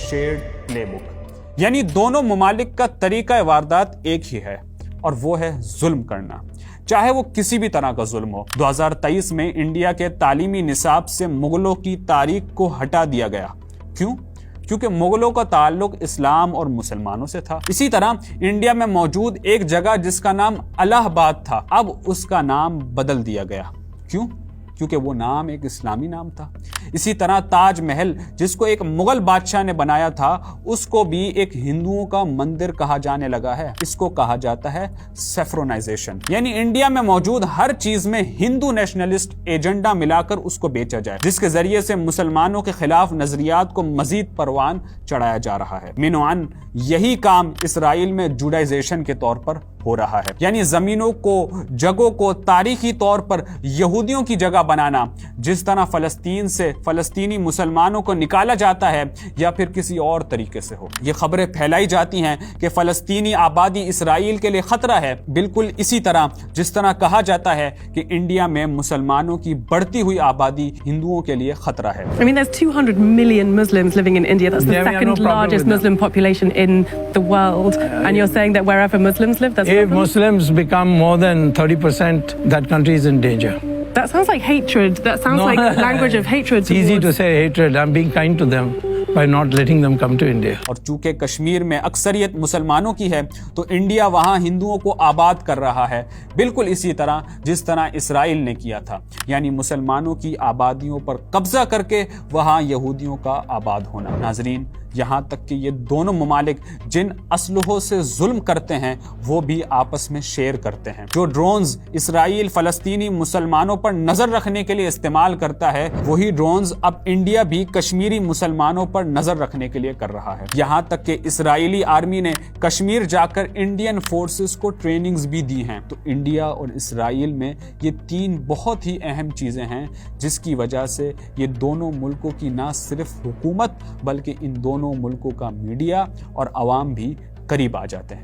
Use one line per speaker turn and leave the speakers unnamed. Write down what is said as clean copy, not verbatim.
shared playbook. یعنی دونوں ممالک کا طریقہ واردات ایک ہی ہے اور وہ ہے ظلم کرنا، چاہے وہ کسی بھی طرح کا ظلم ہو۔ 2023 میں انڈیا کے تعلیمی نصاب سے مغلوں کی تاریخ کو ہٹا دیا گیا۔ کیوں؟ کیونکہ مغلوں کا تعلق اسلام اور مسلمانوں سے تھا۔ اسی طرح انڈیا میں موجود ایک جگہ جس کا نام الہ آباد تھا، اب اس کا نام بدل دیا گیا۔ کیوں؟ کیونکہ وہ نام ایک اسلامی نام تھا۔ اسی طرح تاج محل جس کو ایک مغل بادشاہ نے بنایا تھا، اس کو بھی ایک ہندوؤں کا مندر کہا جانے لگا ہے۔ اس کو کہا جاتا ہے سیفرونائزیشن، یعنی انڈیا میں موجود ہر چیز میں ہندو نیشنلسٹ ایجنڈا ملا کر اس کو بیچا جائے، جس کے ذریعے سے مسلمانوں کے خلاف نظریات کو مزید پروان چڑھایا جا رہا ہے۔ مینوان یہی کام اسرائیل میں جوڈائزیشن کے طور پر ہو رہا ہے، یعنی زمینوں کو، جگہوں کو تاریخی طور پر یہودیوں کی جگہ بنانا، جس طرح فلسطین سے فلسطینی مسلمانوں کو نکالا جاتا ہے یا پھر کسی اور طریقے سے ہو۔ یہ خبریں پھیلائی جاتی ہیں کہ فلسطینی آبادی اسرائیل کے لیے خطرہ ہے، بالکل اسی طرح جس طرح کہا جاتا ہے کہ انڈیا میں مسلمانوں کی بڑھتی ہوئی آبادی ہندوؤں کے لیے خطرہ ہے۔
I mean, there's 200 million Muslims living in India. That's the second largest Muslim population in the world. And you're saying that wherever Muslims live, there's
If Muslims become more than 30%, that country is in danger.
That sounds like hatred. That sounds like language of hatred.
It's easy to say hatred. I'm being kind to them by not letting them come to India.
اور چونکہ کشمیر میں اکثریت مسلمانوں کی ہے تو India وہاں ہندوؤں کو آباد کر رہا ہے، بالکل اسی طرح جس طرح اسرائیل نے کیا تھا، یعنی مسلمانوں کی آبادیوں پر قبضہ کر کے وہاں یہودیوں کا آباد ہونا۔ ناظرین، یہاں تک کہ یہ دونوں ممالک جن اسلحوں سے ظلم کرتے ہیں وہ بھی آپس میں شیئر کرتے ہیں۔ جو ڈرونز اسرائیل فلسطینی مسلمانوں پر نظر رکھنے کے لیے استعمال کرتا ہے، وہی ڈرونز اب انڈیا بھی کشمیری مسلمانوں پر نظر رکھنے کے لیے کر رہا ہے۔ یہاں تک کہ اسرائیلی آرمی نے کشمیر جا کر انڈین فورسز کو ٹریننگز بھی دی ہیں۔ تو انڈیا اور اسرائیل میں یہ تین بہت ہی اہم چیزیں ہیں جس کی وجہ سے یہ دونوں ملکوں کی نہ صرف حکومت بلکہ ان دونوں ملکوں کا میڈیا اور عوام بھی قریب آ جاتے ہیں۔